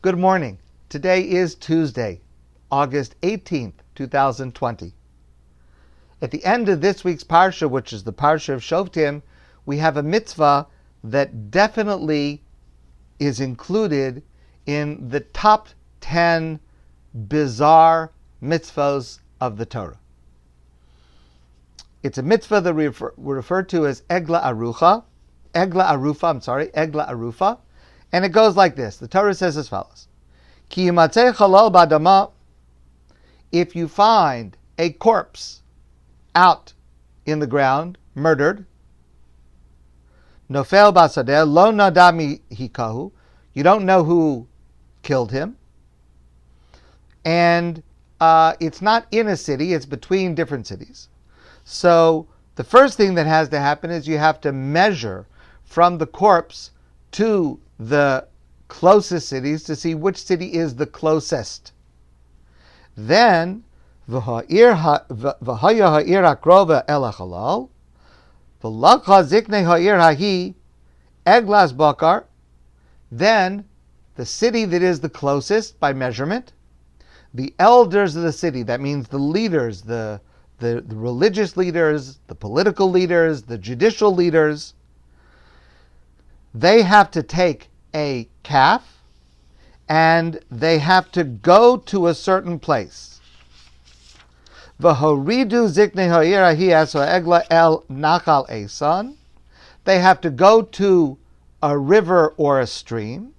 Good morning. Today is Tuesday, August 18th, 2020. At the end of this week's Parsha, which is the Parsha of Shoftim, we have a mitzvah that definitely is included in the top 10 bizarre mitzvahs of the Torah. It's a mitzvah that we refer to as Egla Arufa, and it goes like this. The Torah says as follows: Ki yimatzeh chalal ba'adama, if you find a corpse out in the ground, murdered, nofel b'sadeh lo nada mihikahu, you don't know who killed him, and it's not in a city, it's between different cities. So the first thing that has to happen is you have to measure from the corpse to the closest cities to see which city is the closest. Then, v'ha'ir ha'ir akrova el ha'chalal, v'lakha ziknei ha'ir hahi eglas bakar, then the city that is the closest by measurement, the elders of the city, that means the leaders, the religious leaders, the political leaders, the judicial leaders, they have to take a calf and they have to go to a certain place. V'horidu ziknei ha'ir hahi aso egla el nachal esan. They have to go to a river or a stream,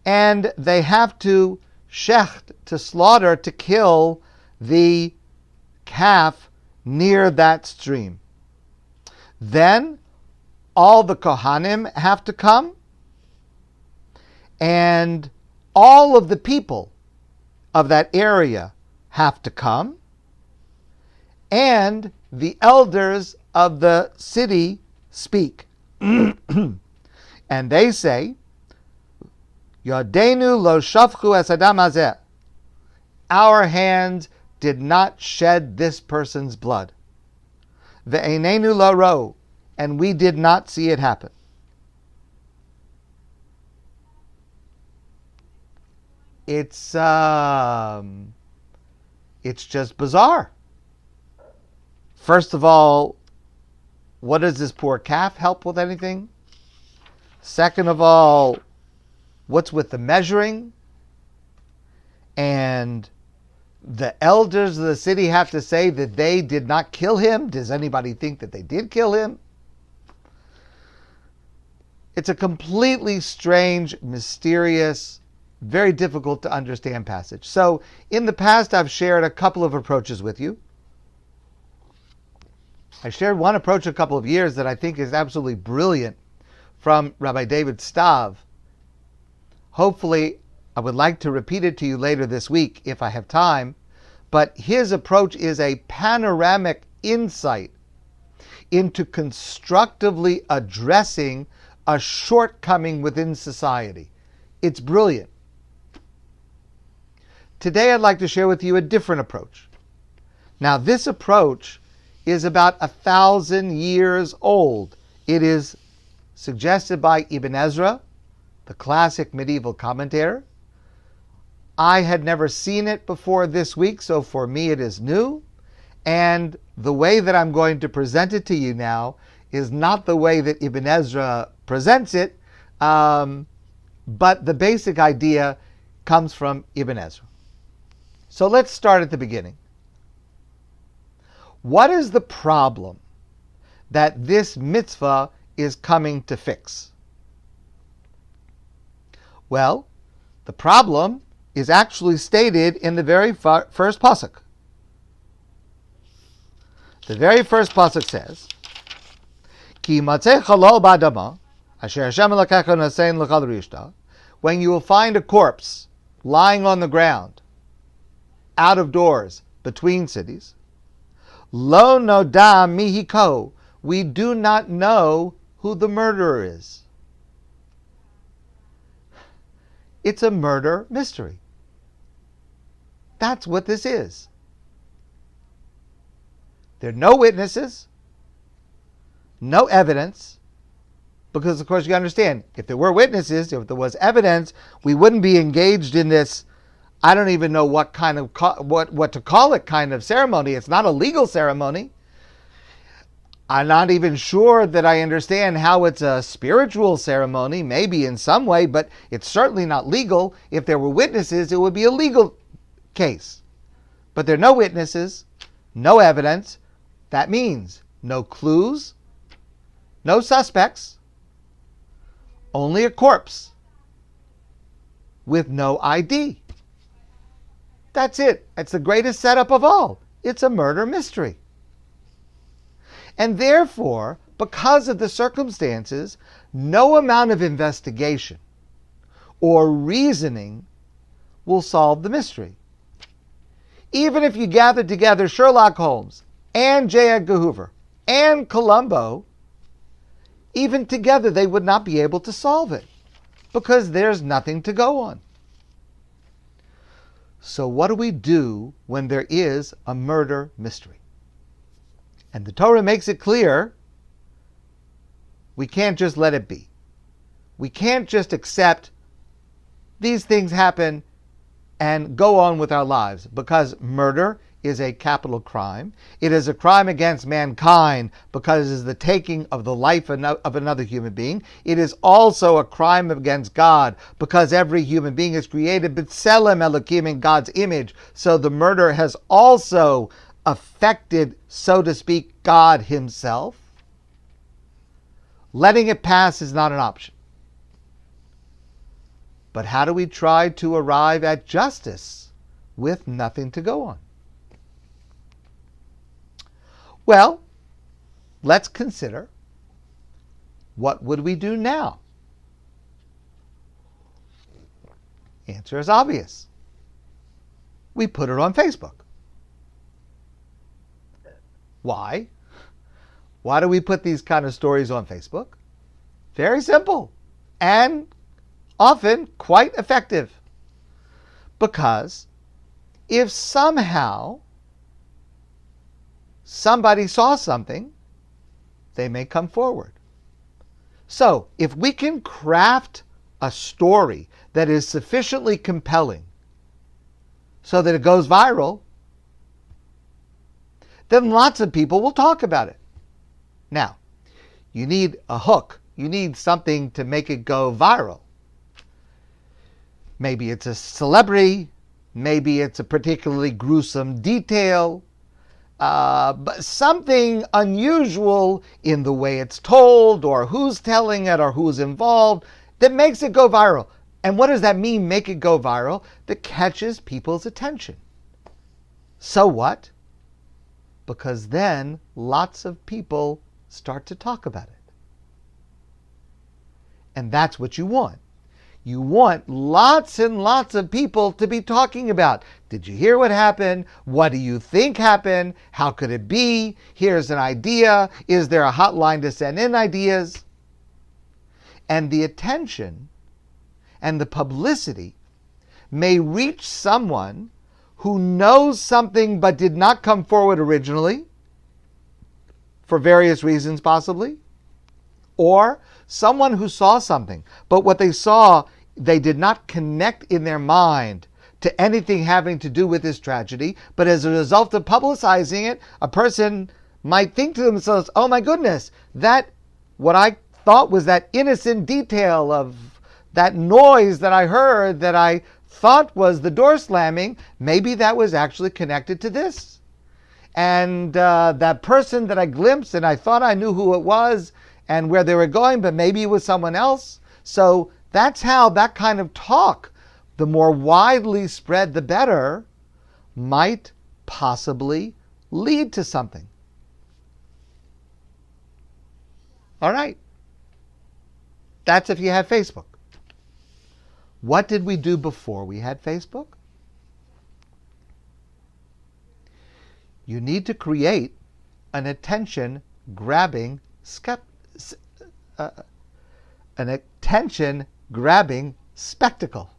and they have to shecht, to slaughter, to kill the calf near that stream. Then all the Kohanim have to come, and all of the people of that area have to come, and the elders of the city speak. And they say, Yodenu lo shafchu es adam hazeh. Our hands did not shed this person's blood. Ve'einenu lo ro, and we did not see it happen. It's just bizarre. First of all, what does this poor calf help with anything? Second of all, what's with the measuring? And the elders of the city have to say that they did not kill him. Does anybody think that they did kill him? It's a completely strange, mysterious, very difficult to understand passage. So in the past, I've shared a couple of approaches with you. I shared one approach a couple of years that I think is absolutely brilliant from Rabbi David Stav. Hopefully, I would like to repeat it to you later this week if I have time. But his approach is a panoramic insight into constructively addressing a shortcoming within society. It's brilliant. Today I'd like to share with you a different approach. Now this approach is about 1,000 years old. It is suggested by Ibn Ezra, the classic medieval commentator. I had never seen it before this week, so for me it is new. And the way that I'm going to present it to you now is not the way that Ibn Ezra presents it, but the basic idea comes from Ibn Ezra. So let's start at the beginning. What is the problem that this mitzvah is coming to fix? Well, the problem is actually stated in the very first pasuk. The very first pasuk says, Ki yimatzeh chalal ba'adama, asher Hashem elokecha nosein l'chal rishta, when you will find a corpse lying on the ground, out of doors, between cities, lo noda mihiko, we do not know who the murderer is. It's a murder mystery. That's what this is. There are no witnesses, no evidence, Because, of course, you understand, if there were witnesses, if there was evidence, we wouldn't be engaged in this, I don't even know what kind of, what to call it kind of ceremony. It's not a legal ceremony. I'm not even sure that I understand how it's a spiritual ceremony, maybe in some way, but it's certainly not legal. If there were witnesses, it would be a legal case. But there are no witnesses, no evidence. That means no clues, no suspects, only a corpse with no ID. That's it. It's the greatest setup of all. It's a murder mystery. And therefore, because of the circumstances, no amount of investigation or reasoning will solve the mystery. Even if you gathered together Sherlock Holmes and J. Edgar Hoover and Columbo, even together they would not be able to solve it because there's nothing to go on. So what do we do when there is a murder mystery? And the Torah makes it clear we can't just let it be. We can't just accept these things happen and go on with our lives, because murder is a capital crime. It is a crime against mankind because it is the taking of the life of another human being. It is also a crime against God because every human being is created b'tselem Elokim, in God's image. So the murder has also affected, so to speak, God himself. Letting it pass is not an option. But how do we try to arrive at justice with nothing to go on? Well, let's consider, what would we do now? Answer is obvious. We put it on Facebook. Why? Why do we put these kind of stories on Facebook? Very simple and often quite effective. Because if somehow somebody saw something, they may come forward. So if we can craft a story that is sufficiently compelling so that it goes viral, then lots of people will talk about it. Now, you need a hook. You need something to make it go viral. Maybe it's a celebrity. Maybe it's a particularly gruesome detail. But something unusual in the way it's told, or who's telling it, or who's involved, that makes it go viral. And what does that mean, make it go viral? That catches people's attention. So what? Because then lots of people start to talk about it. And that's what you want. You want lots and lots of people to be talking about. Did you hear what happened? What do you think happened? How could it be? Here's an idea. Is there a hotline to send in ideas? And the attention and the publicity may reach someone who knows something but did not come forward originally, for various reasons possibly, or someone who saw something, but what they saw, they did not connect in their mind to anything having to do with this tragedy, but as a result of publicizing it, a person might think to themselves, oh my goodness, that what I thought was that innocent detail of that noise that I heard that I thought was the door slamming, maybe that was actually connected to this. And that person that I glimpsed and I thought I knew who it was and where they were going, but maybe it was someone else. So that's how that kind of talk, the more widely spread the better, might possibly lead to something. All right. That's if you have Facebook. What did we do before we had Facebook? You need to create an attention-grabbing spectacle.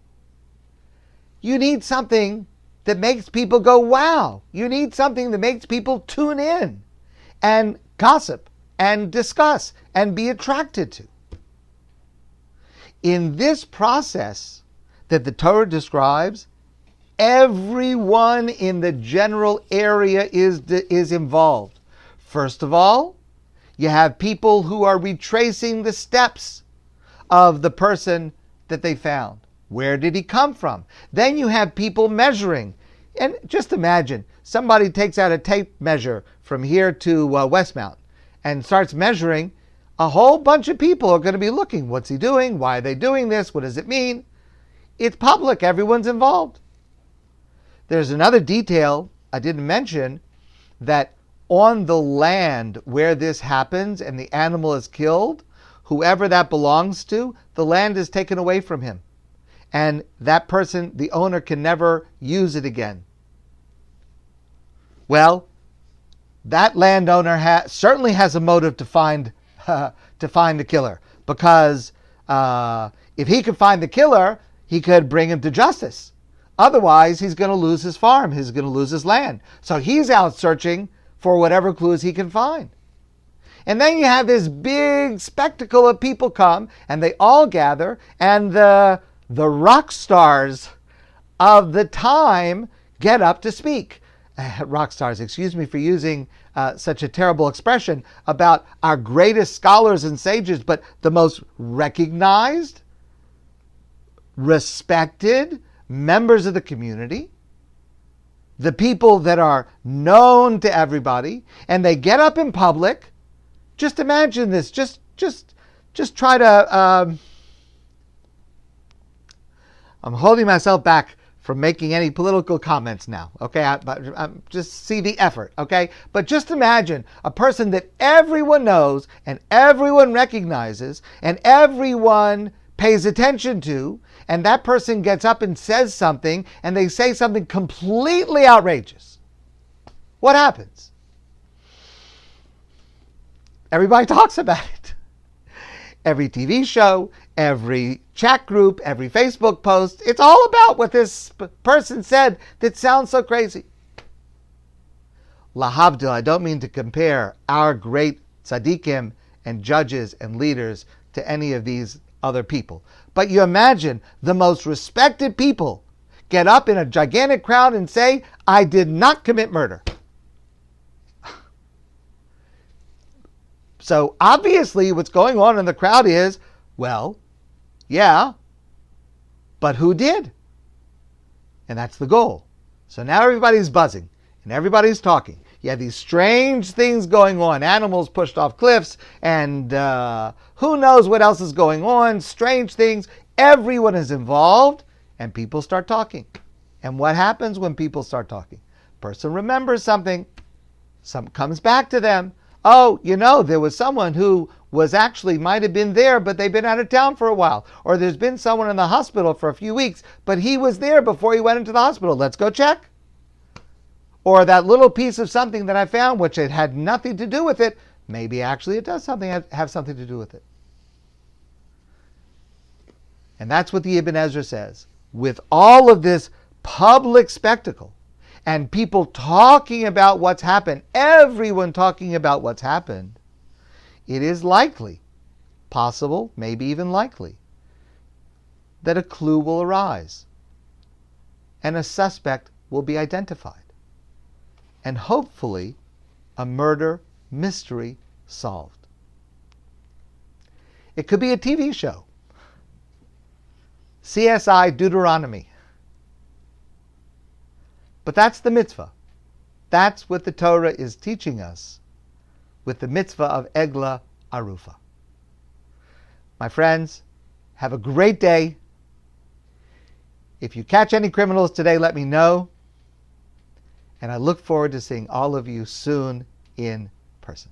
You need something that makes people go, wow. You need something that makes people tune in and gossip and discuss and be attracted to. In this process that the Torah describes, everyone in the general area is involved. First of all, you have people who are retracing the steps of the person that they found. Where did he come from? Then you have people measuring. And just imagine, somebody takes out a tape measure from here to Westmount and starts measuring. A whole bunch of people are going to be looking. What's he doing? Why are they doing this? What does it mean? It's public. Everyone's involved. There's another detail I didn't mention, that on the land where this happens and the animal is killed, whoever that belongs to, the land is taken away from him. And that person, the owner, can never use it again. Well, that landowner certainly has a motive to find the killer, because if he could find the killer, he could bring him to justice. Otherwise, he's going to lose his farm. He's going to lose his land. So he's out searching for whatever clues he can find. And then you have this big spectacle of people come, and they all gather, and the rock stars of the time get up to speak. Rock stars, excuse me for using such a terrible expression about our greatest scholars and sages, but the most recognized, respected members of the community, the people that are known to everybody, and they get up in public. Just imagine this. Just try to. I'm holding myself back from making any political comments now. Okay, I just see the effort. Okay, but just imagine a person that everyone knows and everyone recognizes and everyone pays attention to, and that person gets up and says something, and they say something completely outrageous. What happens? Everybody talks about it. Every TV show, every chat group, every Facebook post, it's all about what this person said that sounds so crazy. Lahavdil, I don't mean to compare our great tzaddikim and judges and leaders to any of these other people. But you imagine the most respected people get up in a gigantic crowd and say, I did not commit murder. So obviously what's going on in the crowd is, well, yeah, but who did? And that's the goal. So now everybody's buzzing and everybody's talking. You have these strange things going on. Animals pushed off cliffs, and who knows what else is going on. Strange things. Everyone is involved, and people start talking. And what happens when people start talking? Person remembers something. Something comes back to them. Oh, there was someone who was actually might have been there, but they've been out of town for a while. Or there's been someone in the hospital for a few weeks, but he was there before he went into the hospital. Let's go check. Or that little piece of something that I found, which it had nothing to do with it, maybe actually it does have something to do with it. And that's what the Ibn Ezra says. With all of this public spectacle and people talking about what's happened, everyone talking about what's happened, it is likely, possible, maybe even likely, that a clue will arise and a suspect will be identified. And hopefully, a murder mystery solved. It could be a TV show. CSI Deuteronomy. But that's the mitzvah. That's what the Torah is teaching us with the mitzvah of Egla Arufa. My friends, have a great day. If you catch any criminals today, let me know. And I look forward to seeing all of you soon in person.